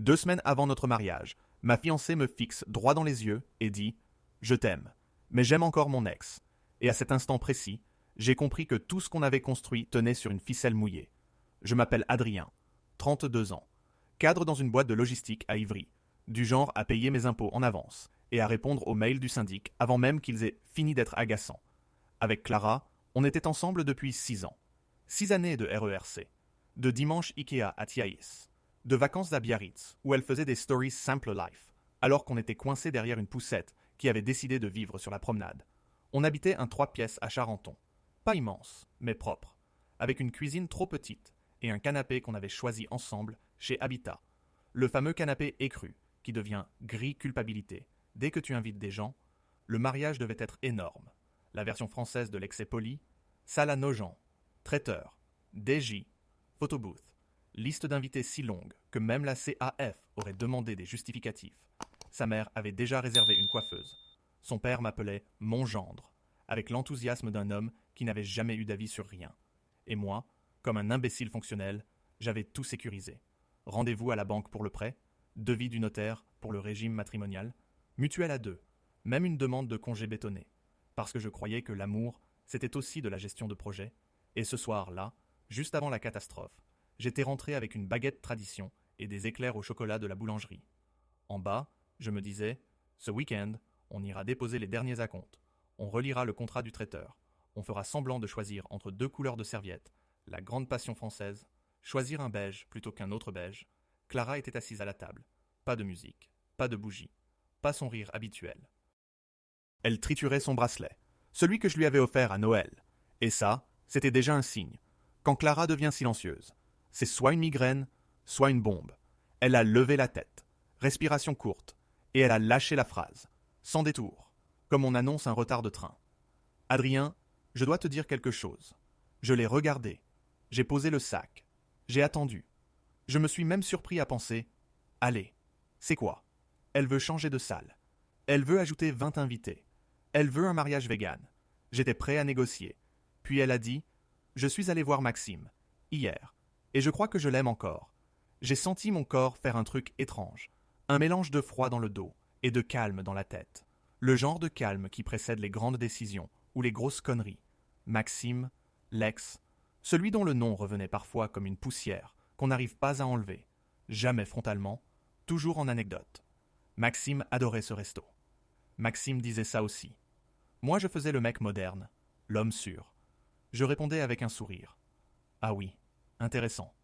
2 semaines avant notre mariage, ma fiancée me fixe droit dans les yeux et dit « Je t'aime, mais j'aime encore mon ex ». Et à cet instant précis, j'ai compris que tout ce qu'on avait construit tenait sur une ficelle mouillée. Je m'appelle Adrien, 32 ans, cadre dans une boîte de logistique à Ivry, du genre à payer mes impôts en avance et à répondre aux mails du syndic avant même qu'ils aient fini d'être agaçants. Avec Clara, on était ensemble depuis 6 ans. 6 années de RERC, de dimanche Ikea à Thiaïs, de vacances à Biarritz où elle faisait des stories simple life, alors qu'on était coincé derrière une poussette qui avait décidé de vivre sur la promenade. On habitait un 3 pièces à Charenton. Pas immense, mais propre, avec une cuisine trop petite et un canapé qu'on avait choisi ensemble chez Habitat. Le fameux canapé écru, qui devient gris culpabilité. Dès que tu invites des gens, le mariage devait être énorme. La version française de l'excès poli, salle à Nogent, traiteur, DJ, photobooth, liste d'invités si longue que même la CAF aurait demandé des justificatifs. Sa mère avait déjà réservé une coiffeuse. Son père m'appelait mon gendre, avec l'enthousiasme d'un homme qui n'avait jamais eu d'avis sur rien. Et moi, comme un imbécile fonctionnel, j'avais tout sécurisé. Rendez-vous à la banque pour le prêt, devis du notaire pour le régime matrimonial, mutuelle à deux, même une demande de congé bétonné, parce que je croyais que l'amour, c'était aussi de la gestion de projet. Et ce soir-là, juste avant la catastrophe, j'étais rentré avec une baguette tradition et des éclairs au chocolat de la boulangerie. En bas, je me disais, ce week-end, on ira déposer les derniers acomptes. On relira le contrat du traiteur. On fera semblant de choisir entre 2 couleurs de serviettes, la grande passion française, choisir un beige plutôt qu'un autre beige. Clara était assise à la table. Pas de musique, pas de bougie, pas son rire habituel. Elle triturait son bracelet, celui que je lui avais offert à Noël. Et ça, c'était déjà un signe. Quand Clara devient silencieuse, c'est soit une migraine, soit une bombe. Elle a levé la tête, respiration courte, et elle a lâché la phrase, sans détour, comme on annonce un retard de train. Adrien, je dois te dire quelque chose. Je l'ai regardé, j'ai posé le sac, j'ai attendu. Je me suis même surpris à penser, allez, c'est quoi? Elle veut changer de salle. Elle veut ajouter 20 invités. Elle veut un mariage vegan. J'étais prêt à négocier. Puis elle a dit, je suis allé voir Maxime, hier, et je crois que je l'aime encore. J'ai senti mon corps faire un truc étrange, un mélange de froid dans le dos et de calme dans la tête. Le genre de calme qui précède les grandes décisions ou les grosses conneries. Maxime, l'ex, celui dont le nom revenait parfois comme une poussière qu'on n'arrive pas à enlever, jamais frontalement, toujours en anecdote. Maxime adorait ce resto. Maxime disait ça aussi. Moi je faisais le mec moderne, l'homme sûr. Je répondais avec un sourire. Ah oui, intéressant.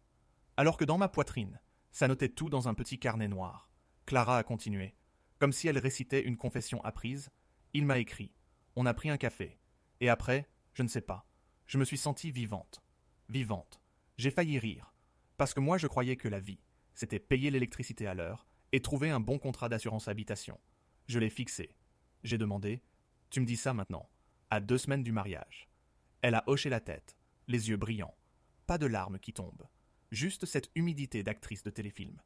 Alors que dans ma poitrine, ça notait tout dans un petit carnet noir. Clara a continué. Comme si elle récitait une confession apprise, il m'a écrit. On a pris un café. Et après, je ne sais pas. Je me suis sentie vivante. Vivante. J'ai failli rire. Parce que moi je croyais que la vie, c'était payer l'électricité à l'heure et trouver un bon contrat d'assurance habitation. Je l'ai fixé. J'ai demandé, tu me dis ça maintenant, à 2 semaines du mariage. Elle a hoché la tête, les yeux brillants. Pas de larmes qui tombent. Juste cette humidité d'actrice de téléfilm.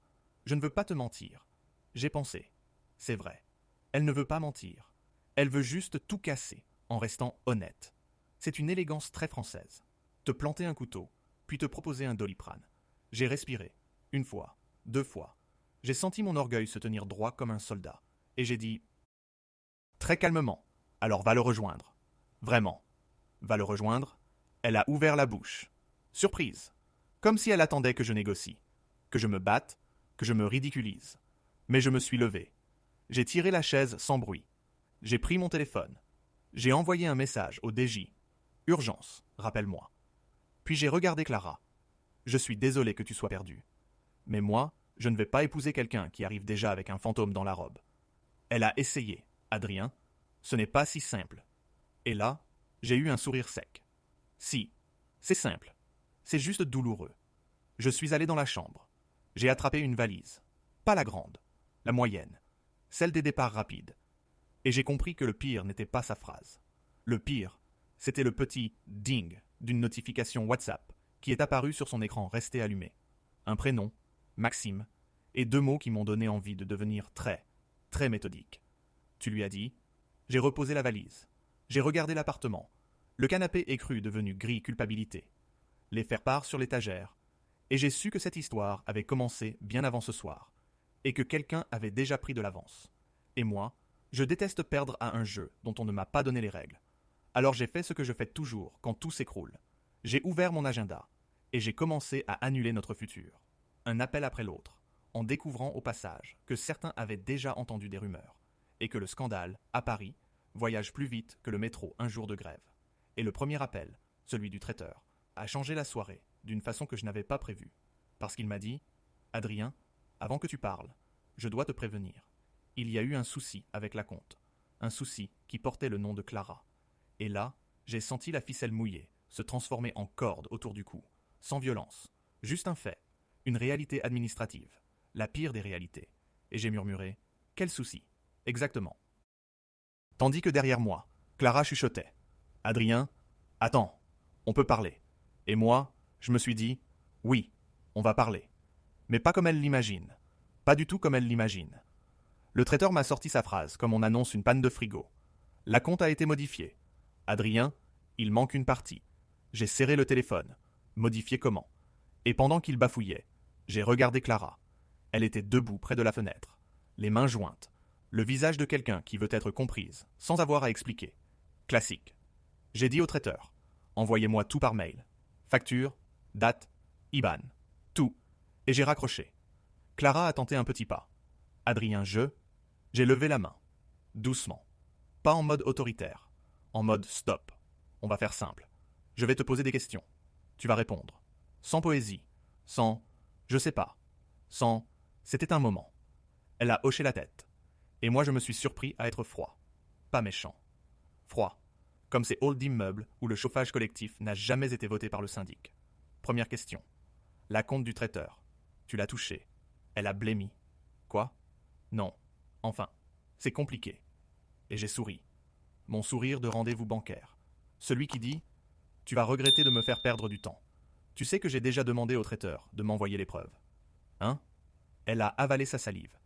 Je ne veux pas te mentir. J'ai pensé. C'est vrai. Elle ne veut pas mentir. Elle veut juste tout casser, en restant honnête. C'est une élégance très française. Te planter un couteau, puis te proposer un Doliprane. J'ai respiré. 1 fois, 2 fois. J'ai senti mon orgueil se tenir droit comme un soldat. Et j'ai dit, très calmement, alors va le rejoindre. Vraiment. Va le rejoindre. Elle a ouvert la bouche. Surprise. Comme si elle attendait que je négocie. Que je me batte, que je me ridiculise. Mais je me suis levé. J'ai tiré la chaise sans bruit. J'ai pris mon téléphone. J'ai envoyé un message au DJ. Urgence, rappelle-moi. Puis j'ai regardé Clara. Je suis désolé que tu sois perdue. Mais moi, je ne vais pas épouser quelqu'un qui arrive déjà avec un fantôme dans la robe. Elle a essayé, Adrien. Ce n'est pas si simple. Et là, j'ai eu un sourire sec. Si, c'est simple. C'est juste douloureux. Je suis allé dans la chambre. J'ai attrapé une valise. Pas la grande, la moyenne. Celle des départs rapides. Et j'ai compris que le pire n'était pas sa phrase. Le pire, c'était le petit « ding » d'une notification WhatsApp qui est apparu sur son écran resté allumé. Un prénom, Maxime, et 2 mots qui m'ont donné envie de devenir très, très méthodique. Tu lui as dit, j'ai reposé la valise, j'ai regardé l'appartement, le canapé écru devenu gris culpabilité, les faire-part sur l'étagère, et j'ai su que cette histoire avait commencé bien avant ce soir. et que quelqu'un avait déjà pris de l'avance. Et moi, je déteste perdre à un jeu dont on ne m'a pas donné les règles. Alors j'ai fait ce que je fais toujours quand tout s'écroule. J'ai ouvert mon agenda et j'ai commencé à annuler notre futur. Un appel après l'autre, en découvrant au passage que certains avaient déjà entendu des rumeurs et que le scandale, à Paris, voyage plus vite que le métro un jour de grève. Et le premier appel, celui du traiteur, a changé la soirée d'une façon que je n'avais pas prévue. Parce qu'il m'a dit « Adrien, avant que tu parles, je dois te prévenir. Il y a eu un souci avec la compte. Un souci qui portait le nom de Clara. Et là, j'ai senti la ficelle mouillée se transformer en corde autour du cou, sans violence. Juste un fait, une réalité administrative, la pire des réalités. Et j'ai murmuré « Quel souci ?» Exactement. Tandis que derrière moi, Clara chuchotait « Adrien, attends, on peut parler. » Et moi, je me suis dit « Oui, on va parler. » Mais pas comme elle l'imagine. Pas du tout comme elle l'imagine. Le traiteur m'a sorti sa phrase, comme on annonce une panne de frigo. La compte a été modifiée. Adrien, il manque une partie. J'ai serré le téléphone. Modifié comment? Et pendant qu'il bafouillait, j'ai regardé Clara. Elle était debout près de la fenêtre, les mains jointes, le visage de quelqu'un qui veut être comprise, sans avoir à expliquer. Classique. J'ai dit au traiteur, envoyez-moi tout par mail. Facture, date, IBAN, tout. Et j'ai raccroché. Clara a tenté un petit pas. Adrien, j'ai levé la main. Doucement. Pas en mode autoritaire. En mode stop. On va faire simple. Je vais te poser des questions. Tu vas répondre. Sans poésie. Sans je sais pas. Sans c'était un moment. Elle a hoché la tête. Et moi je me suis surpris à être froid. Pas méchant. Froid. Comme ces halls d'immeubles où le chauffage collectif n'a jamais été voté par le syndic. Première question. La compte du traiteur. Tu l'as touchée. Elle a blêmi. Quoi? Non. Enfin, c'est compliqué. Et j'ai souri. Mon sourire de rendez-vous bancaire. Celui qui dit « Tu vas regretter de me faire perdre du temps. Tu sais que j'ai déjà demandé au traiteur de m'envoyer les preuves. » Hein? Elle a avalé sa salive.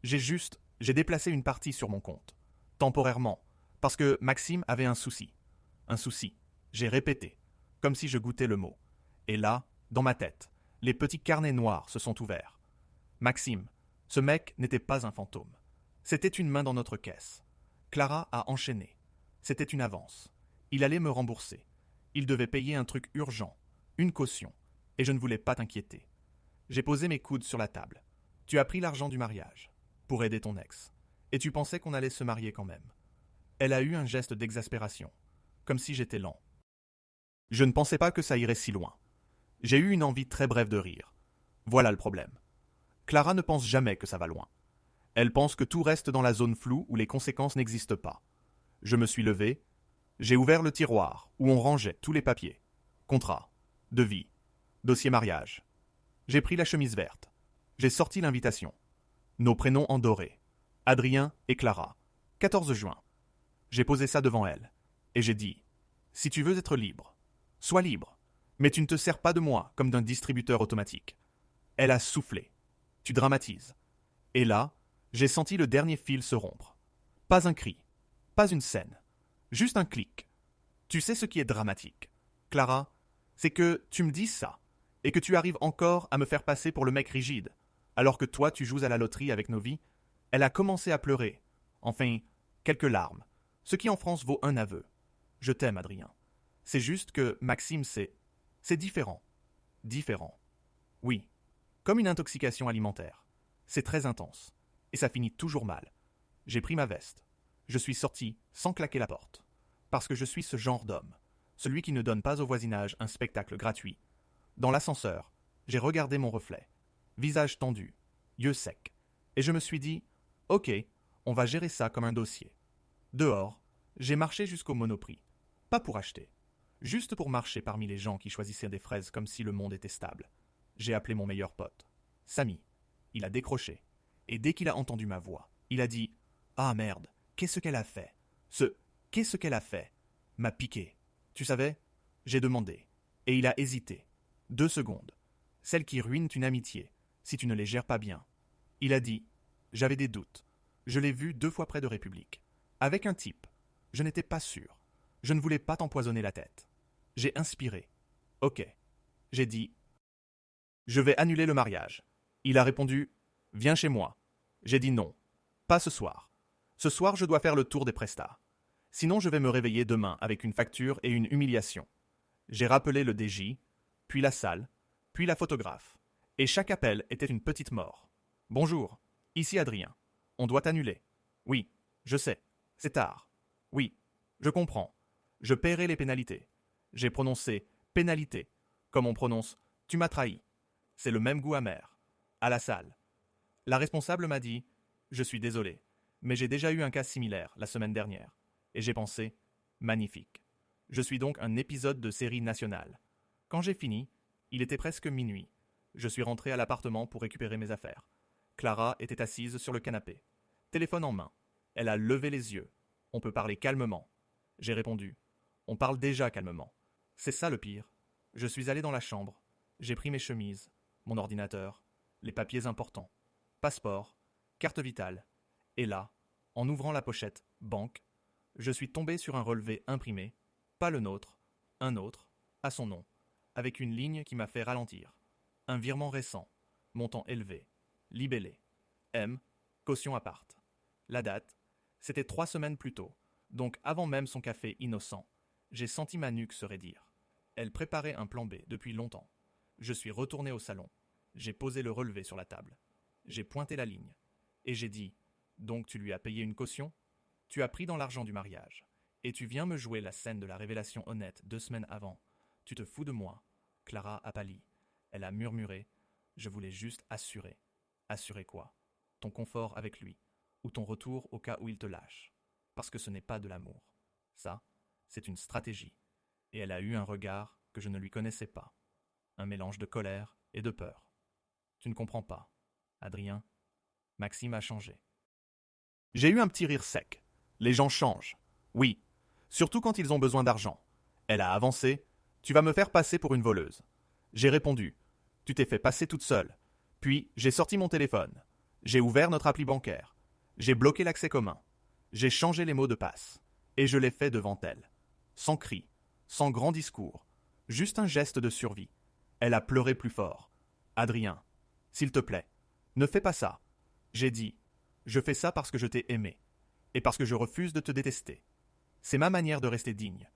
J'ai déplacé une partie sur mon compte. Temporairement. Parce que Maxime avait un souci. Un souci. J'ai répété. Comme si je goûtais le mot. Et là, dans ma tête, les petits carnets noirs se sont ouverts. Maxime, ce mec n'était pas un fantôme. C'était une main dans notre caisse. Clara a enchaîné. C'était une avance. Il allait me rembourser. Il devait payer un truc urgent, une caution, et je ne voulais pas t'inquiéter. J'ai posé mes coudes sur la table. Tu as pris l'argent du mariage, pour aider ton ex, et tu pensais qu'on allait se marier quand même. Elle a eu un geste d'exaspération, comme si j'étais lent. Je ne pensais pas que ça irait si loin. J'ai eu une envie très brève de rire. Voilà le problème. Clara ne pense jamais que ça va loin. Elle pense que tout reste dans la zone floue où les conséquences n'existent pas. Je me suis levé, j'ai ouvert le tiroir où on rangeait tous les papiers. Contrat, devis, dossier mariage. J'ai pris la chemise verte. J'ai sorti l'invitation. Nos prénoms en doré. Adrien et Clara. 14 juin. J'ai posé ça devant elle. Et j'ai dit, si tu veux être libre, sois libre. Mais tu ne te sers pas de moi comme d'un distributeur automatique. Elle a soufflé. Tu dramatises. Et là, j'ai senti le dernier fil se rompre. Pas un cri, pas une scène, juste un clic. Tu sais ce qui est dramatique, Clara, c'est que tu me dis ça, et que tu arrives encore à me faire passer pour le mec rigide, alors que toi tu joues à la loterie avec nos vies. Elle a commencé à pleurer, enfin, quelques larmes, ce qui en France vaut un aveu. Je t'aime, Adrien. C'est juste que Maxime, c'est différent. Différent. Oui, comme une intoxication alimentaire. C'est très intense. Et ça finit toujours mal. J'ai pris ma veste. Je suis sorti sans claquer la porte. Parce que je suis ce genre d'homme. Celui qui ne donne pas au voisinage un spectacle gratuit. Dans l'ascenseur, j'ai regardé mon reflet. Visage tendu, yeux secs. Et je me suis dit, ok, on va gérer ça comme un dossier. Dehors, j'ai marché jusqu'au Monoprix. Pas pour acheter. Juste pour marcher parmi les gens qui choisissaient des fraises comme si le monde était stable. J'ai appelé mon meilleur pote. Samy. Il a décroché. Et dès qu'il a entendu ma voix, il a dit « Ah merde, qu'est-ce qu'elle a fait ?» Qu'est-ce qu'elle a fait m'a piqué. Tu savais? J'ai demandé. Et il a hésité. 2 secondes. Celles qui ruinent une amitié, si tu ne les gères pas bien. Il a dit « J'avais des doutes. Je l'ai vu 2 fois près de République. Avec un type. Je n'étais pas sûr. Je ne voulais pas t'empoisonner la tête. J'ai inspiré. Ok. J'ai dit « Je vais annuler le mariage. » Il a répondu Viens chez moi. J'ai dit non. Pas ce soir. Ce soir, je dois faire le tour des prestats. Sinon, je vais me réveiller demain avec une facture et une humiliation. J'ai rappelé le DJ, puis la salle, puis la photographe. Et chaque appel était une petite mort. Bonjour, ici Adrien. On doit annuler. Oui, je sais. C'est tard. Oui, je comprends. Je paierai les pénalités. J'ai prononcé pénalité, comme on prononce tu m'as trahi. C'est le même goût amer. À la salle. La responsable m'a dit je suis désolé, mais j'ai déjà eu un cas similaire la semaine dernière. Et j'ai pensé magnifique. Je suis donc un épisode de série nationale. Quand j'ai fini, il était presque minuit. Je suis rentré à l'appartement pour récupérer mes affaires. Clara était assise sur le canapé, téléphone en main. Elle a levé les yeux. On peut parler calmement. J'ai répondu. On parle déjà calmement. C'est ça le pire. Je suis allé dans la chambre. J'ai pris mes chemises, mon ordinateur, les papiers importants, passeport, carte vitale. Et là, en ouvrant la pochette banque, je suis tombé sur un relevé imprimé, pas le nôtre, un autre, à son nom, avec une ligne qui m'a fait ralentir. Un virement récent, montant élevé, libellé. M, caution appart. La date, c'était 3 semaines plus tôt, donc avant même son café innocent. J'ai senti ma nuque se raidir. Elle préparait un plan B depuis longtemps. Je suis retourné au salon. J'ai posé le relevé sur la table. J'ai pointé la ligne. Et j'ai dit « Donc tu lui as payé une caution ? Tu as pris dans l'argent du mariage. Et tu viens me jouer la scène de la révélation honnête 2 semaines avant. Tu te fous de moi ?» Clara a pâli. Elle a murmuré « Je voulais juste assurer. » Assurer quoi ? Ton confort avec lui, ou ton retour au cas où il te lâche. Parce que ce n'est pas de l'amour. Ça, c'est une stratégie. Et elle a eu un regard que je ne lui connaissais pas. Un mélange de colère et de peur. Tu ne comprends pas, Adrien. Maxime a changé. J'ai eu un petit rire sec. Les gens changent. Oui, surtout quand ils ont besoin d'argent. Elle a avancé. Tu vas me faire passer pour une voleuse. J'ai répondu. Tu t'es fait passer toute seule. Puis, j'ai sorti mon téléphone. J'ai ouvert notre appli bancaire. J'ai bloqué l'accès commun. J'ai changé les mots de passe. Et je l'ai fait devant elle. Sans cri, sans grand discours. Juste un geste de survie. Elle a pleuré plus fort. Adrien, s'il te plaît, ne fais pas ça. J'ai dit, je fais ça parce que je t'ai aimé. Et parce que je refuse de te détester. C'est ma manière de rester digne.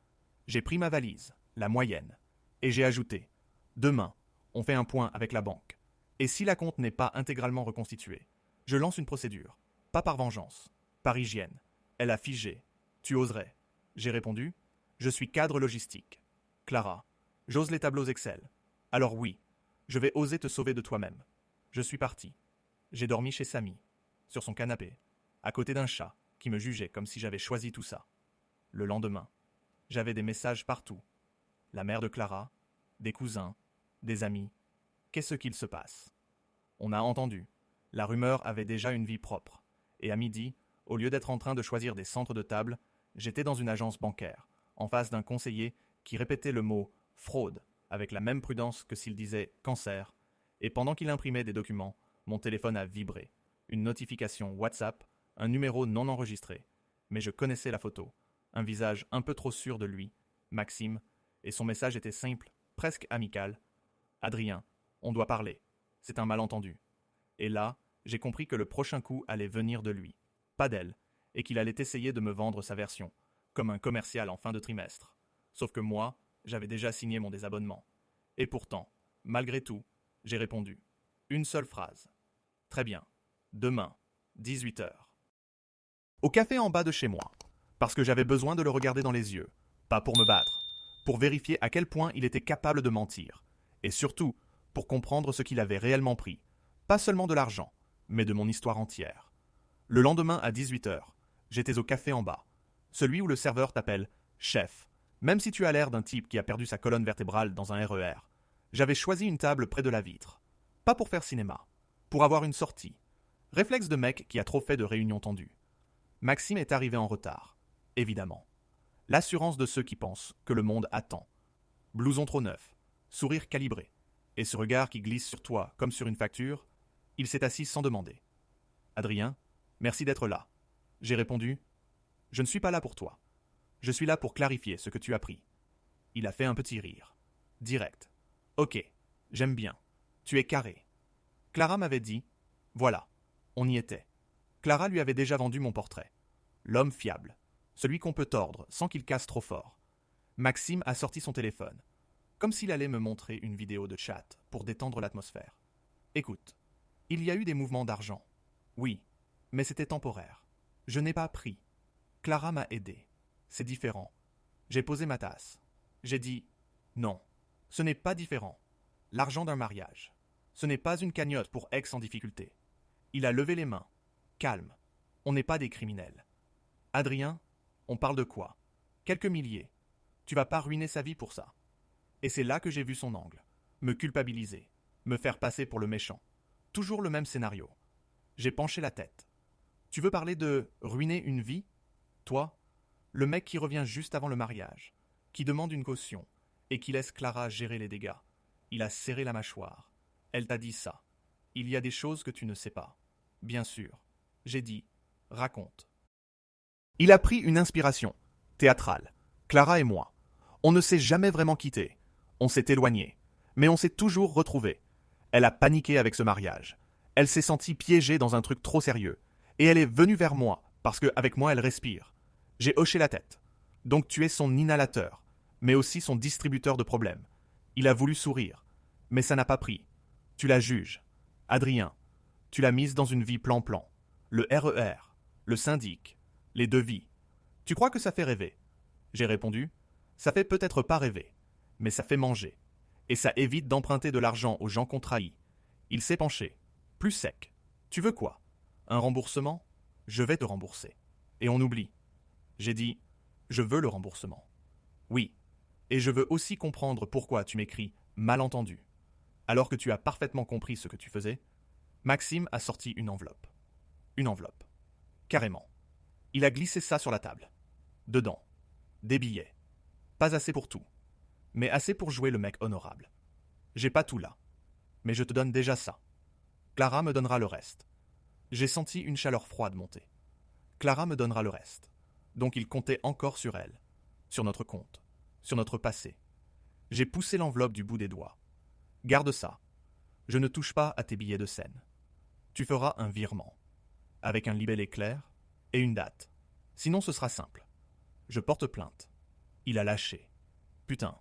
J'ai pris ma valise, la moyenne. Et j'ai ajouté, demain, on fait un point avec la banque. Et si la compte n'est pas intégralement reconstituée, je lance une procédure. Pas par vengeance, par hygiène. Elle a figé. Tu oserais. J'ai répondu, je suis cadre logistique. Clara, j'ose les tableaux Excel. Alors oui, je vais oser te sauver de toi-même. Je suis parti. J'ai dormi chez Samy, sur son canapé, à côté d'un chat qui me jugeait comme si j'avais choisi tout ça. Le lendemain, j'avais des messages partout. La mère de Clara, des cousins, des amis. Qu'est-ce qu'il se passe ? On a entendu. La rumeur avait déjà une vie propre. Et à midi, au lieu d'être en train de choisir des centres de table, j'étais dans une agence bancaire, en face d'un conseiller qui répétait le mot « fraude » avec la même prudence que s'il disait « cancer », et pendant qu'il imprimait des documents, mon téléphone a vibré. Une notification WhatsApp, un numéro non enregistré. Mais je connaissais la photo, un visage un peu trop sûr de lui, Maxime, et son message était simple, presque amical. « Adrien, on doit parler. C'est un malentendu. » Et là, j'ai compris que le prochain coup allait venir de lui, pas d'elle, et qu'il allait essayer de me vendre sa version, comme un commercial en fin de trimestre. Sauf que moi, j'avais déjà signé mon désabonnement. Et pourtant, malgré tout, j'ai répondu. Une seule phrase. Très bien. Demain, 18h. Au café en bas de chez moi. Parce que j'avais besoin de le regarder dans les yeux. Pas pour me battre. Pour vérifier à quel point il était capable de mentir. Et surtout, pour comprendre ce qu'il avait réellement pris. Pas seulement de l'argent, mais de mon histoire entière. Le lendemain à 18h, j'étais au café en bas. Celui où le serveur t'appelle « chef », même si tu as l'air d'un type qui a perdu sa colonne vertébrale dans un RER. J'avais choisi une table près de la vitre. Pas pour faire cinéma, pour avoir une sortie. Réflexe de mec qui a trop fait de réunions tendues. Maxime est arrivé en retard, évidemment. L'assurance de ceux qui pensent que le monde attend. Blouson trop neuf, sourire calibré, et ce regard qui glisse sur toi comme sur une facture, il s'est assis sans demander. « Adrien, merci d'être là. » J'ai répondu « Je ne suis pas là pour toi. Je suis là pour clarifier ce que tu as pris. » Il a fait un petit rire. Direct. « Ok, j'aime bien. Tu es carré. » Clara m'avait dit « Voilà, on y était. Clara lui avait déjà vendu mon portrait. L'homme fiable, celui qu'on peut tordre sans qu'il casse trop fort. Maxime a sorti son téléphone, comme s'il allait me montrer une vidéo de chat pour détendre l'atmosphère. Écoute, il y a eu des mouvements d'argent. Oui, mais c'était temporaire. Je n'ai pas pris. Clara m'a aidé. C'est différent. J'ai posé ma tasse. J'ai dit non, ce n'est pas différent. L'argent d'un mariage. Ce n'est pas une cagnotte pour ex en difficulté. Il a levé les mains. Calme. On n'est pas des criminels. Adrien, on parle de quoi? Quelques milliers. Tu vas pas ruiner sa vie pour ça. Et c'est là que j'ai vu son angle. Me culpabiliser. Me faire passer pour le méchant. Toujours le même scénario. J'ai penché la tête. Tu veux parler de ruiner une vie? Toi, le mec qui revient juste avant le mariage, qui demande une caution et qui laisse Clara gérer les dégâts. Il a serré la mâchoire. Elle t'a dit ça. Il y a des choses que tu ne sais pas. Bien sûr. J'ai dit, raconte. Il a pris une inspiration, théâtrale. Clara et moi. On ne s'est jamais vraiment quittés. On s'est éloignés. Mais on s'est toujours retrouvés. Elle a paniqué avec ce mariage. Elle s'est sentie piégée dans un truc trop sérieux. Et elle est venue vers moi, parce qu'avec moi elle respire. J'ai hoché la tête. Donc tu es son inhalateur, mais aussi son distributeur de problèmes. Il a voulu sourire, mais ça n'a pas pris. Tu la juges. Adrien, tu l'as mise dans une vie plan-plan. Le RER, le syndic, les devis. Tu crois que ça fait rêver? J'ai répondu, ça fait peut-être pas rêver, mais ça fait manger. Et ça évite d'emprunter de l'argent aux gens qu'on trahit. Il s'est penché, plus sec. Tu veux quoi? Un remboursement? Je vais te rembourser. Et on oublie. J'ai dit, je veux le remboursement. Oui, et je veux aussi comprendre pourquoi tu m'écris malentendu. Alors que tu as parfaitement compris ce que tu faisais, Maxime a sorti une enveloppe. Une enveloppe. Carrément. Il a glissé ça sur la table. Dedans, des billets. Pas assez pour tout, mais assez pour jouer le mec honorable. J'ai pas tout là, mais je te donne déjà ça. Clara me donnera le reste. J'ai senti une chaleur froide monter. Clara me donnera le reste. Donc il comptait encore sur elle, sur notre compte, sur notre passé. J'ai poussé l'enveloppe du bout des doigts. Garde ça. Je ne touche pas à tes billets de scène. Tu feras un virement, avec un libellé clair et une date. Sinon ce sera simple. Je porte plainte. Il a lâché. Putain,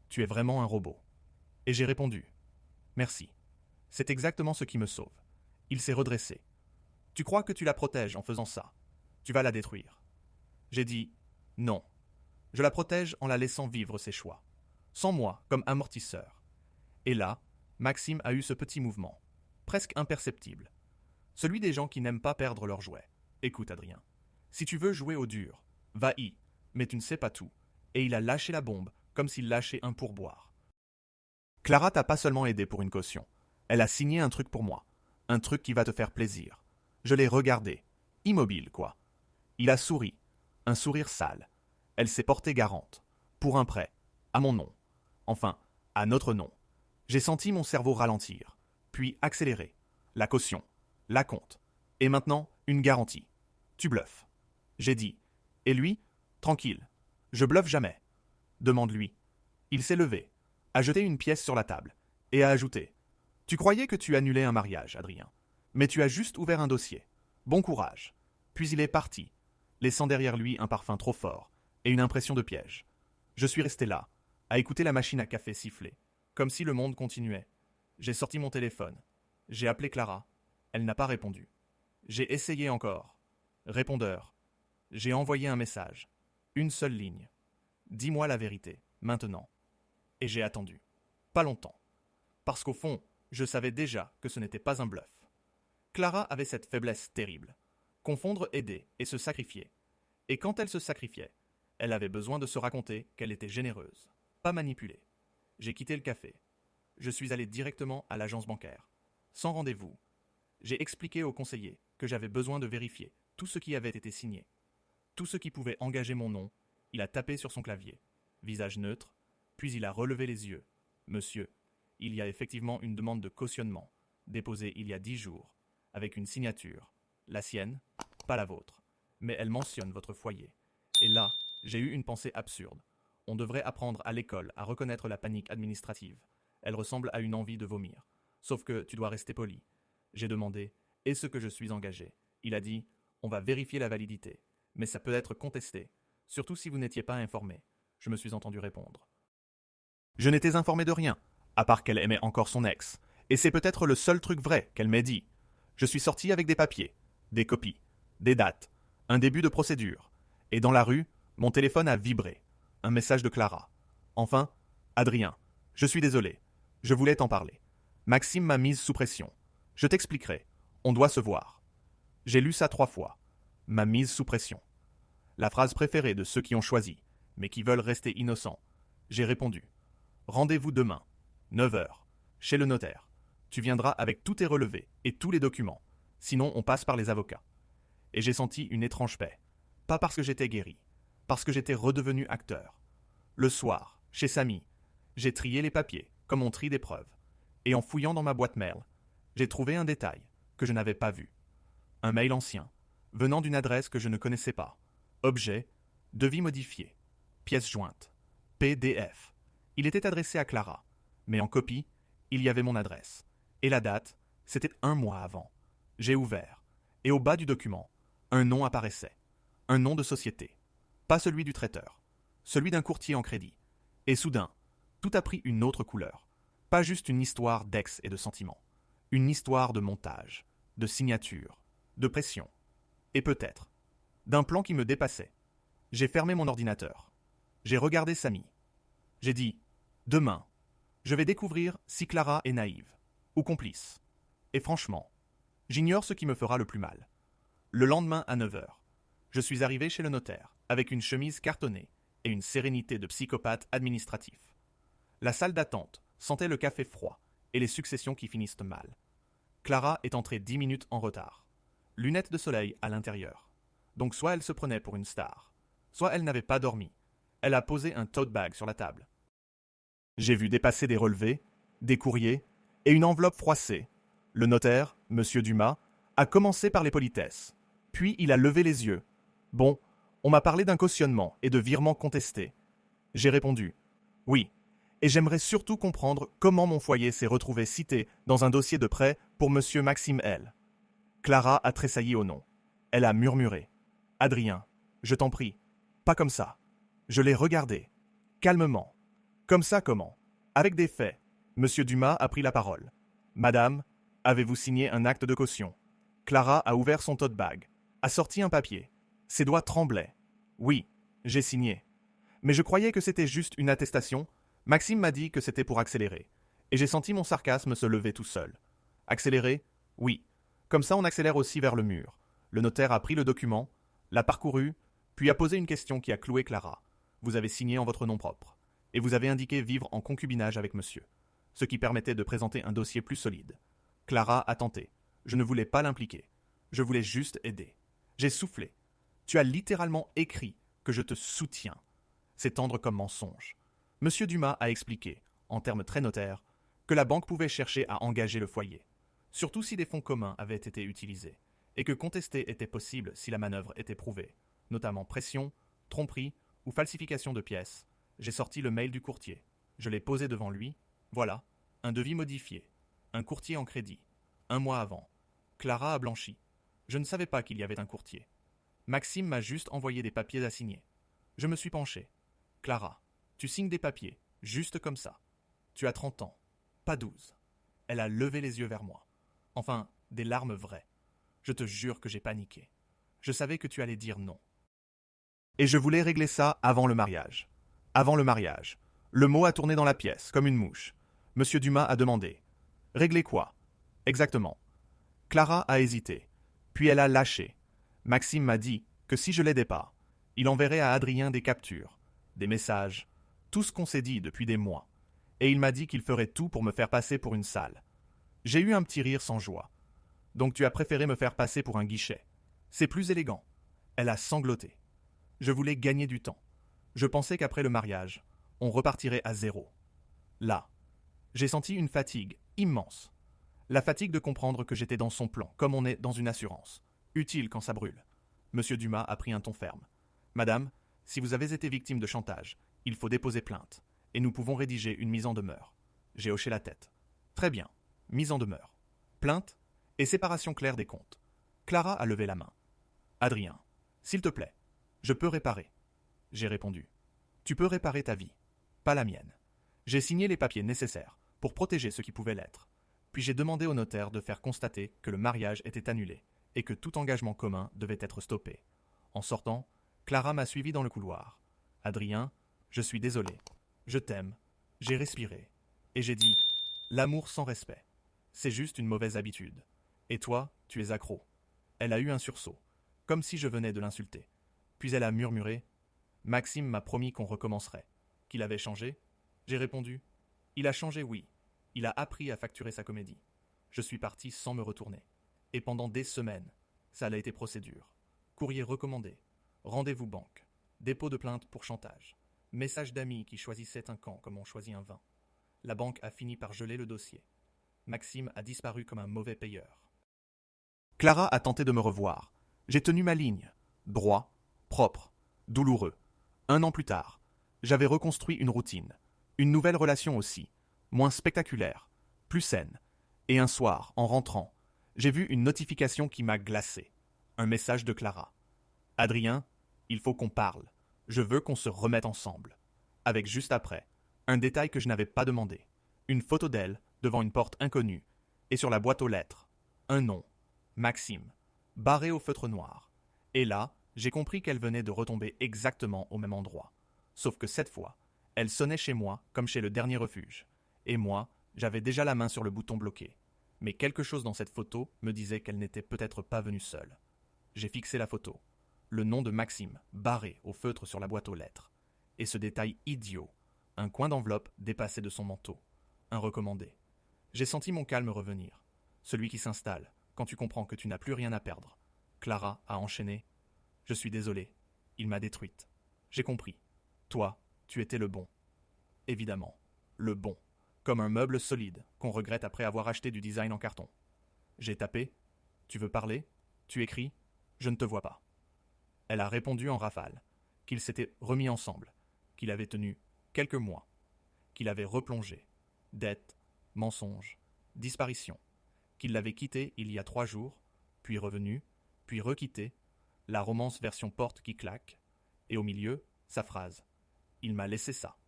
tu es vraiment un robot. Et j'ai répondu. Merci. C'est exactement ce qui me sauve. Il s'est redressé. Tu crois que tu la protèges en faisant ça? Tu vas la détruire. J'ai dit non. Je la protège en la laissant vivre ses choix, sans moi comme amortisseur. Et là, Maxime a eu ce petit mouvement, presque imperceptible. Celui des gens qui n'aiment pas perdre leurs jouets. Écoute, Adrien, si tu veux jouer au dur, va-y, mais tu ne sais pas tout. Et il a lâché la bombe comme s'il lâchait un pourboire. Clara t'a pas seulement aidé pour une caution. Elle a signé un truc pour moi. Un truc qui va te faire plaisir. Je l'ai regardé. Immobile, quoi. Il a souri. Un sourire sale. Elle s'est portée garante. Pour un prêt. À mon nom. Enfin, à notre nom. J'ai senti mon cerveau ralentir. Puis accélérer. La caution. La compte. Et maintenant, une garantie. Tu bluffes. J'ai dit. Et lui? Tranquille. Je bluffe jamais. Demande-lui. Il s'est levé, a jeté une pièce sur la table, et a ajouté. Tu croyais que tu annulais un mariage, Adrien. Mais tu as juste ouvert un dossier. Bon courage. Puis il est parti, laissant derrière lui un parfum trop fort et une impression de piège. Je suis resté là, à écouter la machine à café siffler, comme si le monde continuait. J'ai sorti mon téléphone. J'ai appelé Clara. Elle n'a pas répondu. J'ai essayé encore. Répondeur. J'ai envoyé un message. Une seule ligne. Dis-moi la vérité, maintenant. Et j'ai attendu. Pas longtemps. Parce qu'au fond, je savais déjà que ce n'était pas un bluff. Clara avait cette faiblesse terrible. Confondre aider et se sacrifier. Et quand elle se sacrifiait, elle avait besoin de se raconter qu'elle était généreuse, pas manipulée. J'ai quitté le café. Je suis allé directement à l'agence bancaire. Sans rendez-vous. J'ai expliqué au conseiller que j'avais besoin de vérifier tout ce qui avait été signé. Tout ce qui pouvait engager mon nom. Il a tapé sur son clavier. Visage neutre. Puis il a relevé les yeux. Monsieur, il y a effectivement une demande de cautionnement, déposée il y a 10 jours, avec une signature. La sienne, pas la vôtre. Mais elle mentionne votre foyer. Et là, j'ai eu une pensée absurde. On devrait apprendre à l'école à reconnaître la panique administrative. Elle ressemble à une envie de vomir. Sauf que tu dois rester poli. J'ai demandé, Et ce que je suis engagé. Il a dit, on va vérifier la validité. Mais ça peut être contesté, surtout si vous n'étiez pas informé. Je me suis entendu répondre. Je n'étais informé de rien, à part qu'elle aimait encore son ex. Et c'est peut-être le seul truc vrai qu'elle m'ait dit. Je suis sorti avec des papiers, des copies, des dates, un début de procédure. Et dans la rue, mon téléphone a vibré. Un message de Clara. Enfin, Adrien, je suis désolé. Je voulais t'en parler. Maxime m'a mise sous pression. Je t'expliquerai. On doit se voir. J'ai lu ça 3 fois. M'a mise sous pression. La phrase préférée de ceux qui ont choisi, mais qui veulent rester innocents. J'ai répondu. Rendez-vous demain, 9h, chez le notaire. Tu viendras avec tous tes relevés et tous les documents. Sinon, on passe par les avocats. Et j'ai senti une étrange paix. Pas parce que j'étais guéri, parce que j'étais redevenu acteur. Le soir, chez Samy, j'ai trié les papiers, comme on trie des preuves. Et en fouillant dans ma boîte mail, j'ai trouvé un détail que je n'avais pas vu. Un mail ancien, venant d'une adresse que je ne connaissais pas. Objet, devis modifié, pièce jointe, PDF. Il était adressé à Clara, mais en copie, il y avait mon adresse. Et la date, c'était 1 mois avant. J'ai ouvert, et au bas du document, un nom apparaissait. Un nom de société. Pas celui du traiteur, celui d'un courtier en crédit. Et soudain, tout a pris une autre couleur. Pas juste une histoire d'ex et de sentiments. Une histoire de montage, de signature, de pression. Et peut-être, d'un plan qui me dépassait. J'ai fermé mon ordinateur. J'ai regardé Samy. J'ai dit, demain, je vais découvrir si Clara est naïve, ou complice. Et franchement, j'ignore ce qui me fera le plus mal. Le lendemain à 9h, je suis arrivé chez le notaire, avec une chemise cartonnée et une sérénité de psychopathe administratif. La salle d'attente sentait le café froid et les successions qui finissent mal. Clara est entrée 10 minutes en retard. Lunettes de soleil à l'intérieur. Donc soit elle se prenait pour une star, soit elle n'avait pas dormi. Elle a posé un tote bag sur la table. J'ai vu dépasser des relevés, des courriers et une enveloppe froissée. Le notaire, Monsieur Dumas, a commencé par les politesses. Puis il a levé les yeux. Bon, on m'a parlé d'un cautionnement et de virements contestés. J'ai répondu « Oui, et j'aimerais surtout comprendre comment mon foyer s'est retrouvé cité dans un dossier de prêt pour Monsieur Maxime L. » Clara a tressailli au nom. Elle a murmuré « Adrien, je t'en prie, pas comme ça. » Je l'ai regardé, calmement. Comme ça comment? Avec des faits. Monsieur Dumas a pris la parole. « Madame, avez-vous signé un acte de caution ?» Clara a ouvert son tote bag, a sorti un papier. Ses doigts tremblaient. « Oui, j'ai signé. » Mais je croyais que c'était juste une attestation. Maxime m'a dit que c'était pour accélérer. Et j'ai senti mon sarcasme se lever tout seul. Accélérer? Oui. Comme ça on accélère aussi vers le mur. Le notaire a pris le document, l'a parcouru, puis a posé une question qui a cloué Clara. Vous avez signé en votre nom propre. Et vous avez indiqué vivre en concubinage avec monsieur. Ce qui permettait de présenter un dossier plus solide. Clara a tenté. Je ne voulais pas l'impliquer. Je voulais juste aider. J'ai soufflé. Tu as littéralement écrit que je te soutiens. C'est tendre comme mensonge. Monsieur Dumas a expliqué, en termes très notaires, que la banque pouvait chercher à engager le foyer, surtout si des fonds communs avaient été utilisés, et que contester était possible si la manœuvre était prouvée, notamment pression, tromperie ou falsification de pièces. J'ai sorti le mail du courtier. Je l'ai posé devant lui. Voilà, un devis modifié. Un courtier en crédit. 1 mois avant. Clara a blanchi. Je ne savais pas qu'il y avait un courtier. Maxime m'a juste envoyé des papiers à signer. Je me suis penché. Clara, tu signes des papiers, juste comme ça. Tu as 30 ans, pas 12. Elle a levé les yeux vers moi. Enfin, des larmes vraies. Je te jure que j'ai paniqué. Je savais que tu allais dire non. Et je voulais régler ça avant le mariage. Avant le mariage. Le mot a tourné dans la pièce, comme une mouche. Monsieur Dumas a demandé. Régler quoi? Exactement. Clara a hésité. Puis elle a lâché. Maxime m'a dit que si je l'aidais pas, il enverrait à Adrien des captures, des messages, tout ce qu'on s'est dit depuis des mois. Et il m'a dit qu'il ferait tout pour me faire passer pour une sale. J'ai eu un petit rire sans joie. Donc tu as préféré me faire passer pour un guichet. C'est plus élégant. Elle a sangloté. Je voulais gagner du temps. Je pensais qu'après le mariage, on repartirait à zéro. Là, j'ai senti une fatigue immense. La fatigue de comprendre que j'étais dans son plan, comme on est dans une assurance. Utile quand ça brûle. Monsieur Dumas a pris un ton ferme. Madame, si vous avez été victime de chantage, il faut déposer plainte, et nous pouvons rédiger une mise en demeure. J'ai hoché la tête. Très bien, mise en demeure. Plainte? Et séparation claire des comptes. Clara a levé la main. Adrien, s'il te plaît, je peux réparer. J'ai répondu. Tu peux réparer ta vie, pas la mienne. J'ai signé les papiers nécessaires pour protéger ce qui pouvait l'être. Puis j'ai demandé au notaire de faire constater que le mariage était annulé et que tout engagement commun devait être stoppé. En sortant, Clara m'a suivi dans le couloir. Adrien, je suis désolé. Je t'aime. J'ai respiré. Et j'ai dit, l'amour sans respect. C'est juste une mauvaise habitude. Et toi, tu es accro. Elle a eu un sursaut, comme si je venais de l'insulter. Puis elle a murmuré, Maxime m'a promis qu'on recommencerait. Qu'il avait changé? J'ai répondu, il a changé, oui. Il a appris à facturer sa comédie. Je suis parti sans me retourner. Et pendant des semaines, ça a été procédure. Courrier recommandé, rendez-vous banque, dépôt de plainte pour chantage, message d'amis qui choisissaient un camp comme on choisit un vin. La banque a fini par geler le dossier. Maxime a disparu comme un mauvais payeur. Clara a tenté de me revoir. J'ai tenu ma ligne. Droit, propre, douloureux. 1 an plus tard, j'avais reconstruit une routine. Une nouvelle relation aussi, moins spectaculaire, plus saine. Et un soir, en rentrant, j'ai vu une notification qui m'a glacé. Un message de Clara. Adrien, il faut qu'on parle. Je veux qu'on se remette ensemble. Avec juste après, un détail que je n'avais pas demandé. Une photo d'elle devant une porte inconnue. Et sur la boîte aux lettres, un nom. Maxime, barré au feutre noir. Et là, j'ai compris qu'elle venait de retomber exactement au même endroit. Sauf que cette fois, elle sonnait chez moi comme chez le dernier refuge. Et moi, j'avais déjà la main sur le bouton bloqué. Mais quelque chose dans cette photo me disait qu'elle n'était peut-être pas venue seule. J'ai fixé la photo. Le nom de Maxime, barré au feutre sur la boîte aux lettres. Et ce détail idiot, un coin d'enveloppe dépassé de son manteau. Un recommandé. J'ai senti mon calme revenir. Celui qui s'installe quand tu comprends que tu n'as plus rien à perdre. Clara a enchaîné. Je suis désolé. Il m'a détruite. J'ai compris. Toi, tu étais le bon. Évidemment, le bon. Comme un meuble solide qu'on regrette après avoir acheté du design en carton. J'ai tapé. Tu veux parler? Tu écris? Je ne te vois pas. Elle a répondu en rafale. Qu'ils s'étaient remis ensemble. Qu'il avait tenu quelques mois. Qu'il avait replongé. Dette, mensonge, disparition. Qu'il l'avait quitté il y a 3 jours, puis revenu, puis requitté, la romance version porte qui claque, et au milieu, sa phrase. Il m'a laissé ça.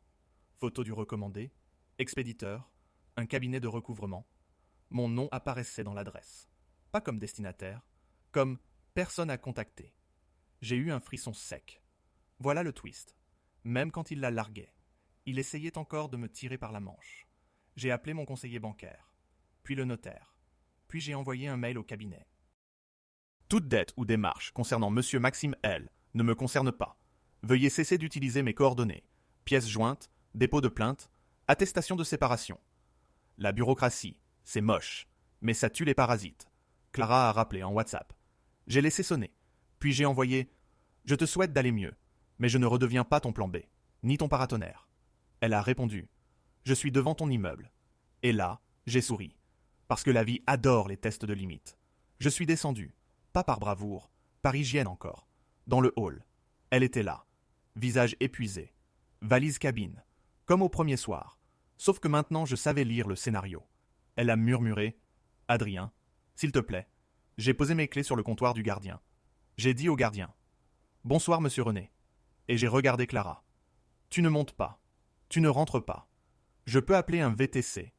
Photo du recommandé, expéditeur, un cabinet de recouvrement. Mon nom apparaissait dans l'adresse. Pas comme destinataire, comme personne à contacter. J'ai eu un frisson sec. Voilà le twist. Même quand il la larguait, il essayait encore de me tirer par la manche. J'ai appelé mon conseiller bancaire, puis le notaire, puis j'ai envoyé un mail au cabinet. Toute dette ou démarche concernant Monsieur Maxime L. ne me concerne pas. Veuillez cesser d'utiliser mes coordonnées. Pièces jointes, dépôt de plainte, attestation de séparation. La bureaucratie, c'est moche, mais ça tue les parasites. Clara a rappelé en WhatsApp. J'ai laissé sonner, puis j'ai envoyé « Je te souhaite d'aller mieux, mais je ne redeviens pas ton plan B, ni ton paratonnerre. » Elle a répondu « Je suis devant ton immeuble. » Et là, j'ai souri, parce que la vie adore les tests de limite. Je suis descendu, pas par bravoure, par hygiène encore, dans le hall. Elle était là, visage épuisé, valise cabine, comme au premier soir, sauf que maintenant je savais lire le scénario. Elle a murmuré « Adrien, s'il te plaît. » J'ai posé mes clés sur le comptoir du gardien. J'ai dit au gardien « Bonsoir, monsieur René. » Et j'ai regardé Clara. « Tu ne montes pas. Tu ne rentres pas. Je peux appeler un VTC.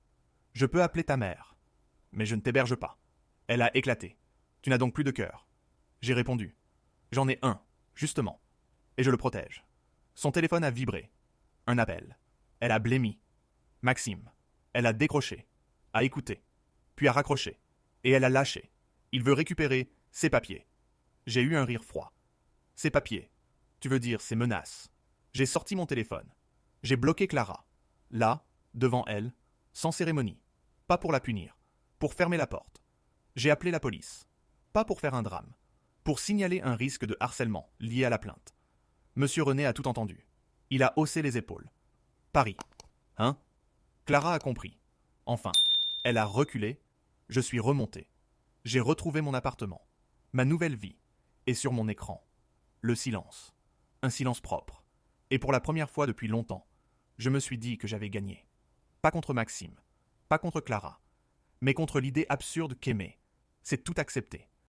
Je peux appeler ta mère. Mais je ne t'héberge pas. » Elle a éclaté. « Tu n'as donc plus de cœur. » J'ai répondu. « J'en ai un, justement. Et je le protège. » Son téléphone a vibré. Un appel. Elle a blémi. Maxime. Elle a décroché. A écouté. Puis a raccroché. Et elle a lâché. Il veut récupérer ses papiers. J'ai eu un rire froid. Ses papiers. Tu veux dire ses menaces. J'ai sorti mon téléphone. J'ai bloqué Clara. Là, devant elle, sans cérémonie. Pas pour la punir. Pour fermer la porte. J'ai appelé la police. Pas pour faire un drame. Pour signaler un risque de harcèlement lié à la plainte. Monsieur René a tout entendu. Il a haussé les épaules. Paris. Hein? Clara a compris. Enfin, elle a reculé. Je suis remonté. J'ai retrouvé mon appartement. Ma nouvelle vie. Et sur mon écran, le silence. Un silence propre. Et pour la première fois depuis longtemps, je me suis dit que j'avais gagné. Pas contre Maxime. Pas contre Clara. Mais contre l'idée absurde qu'aimer, c'est tout accepter.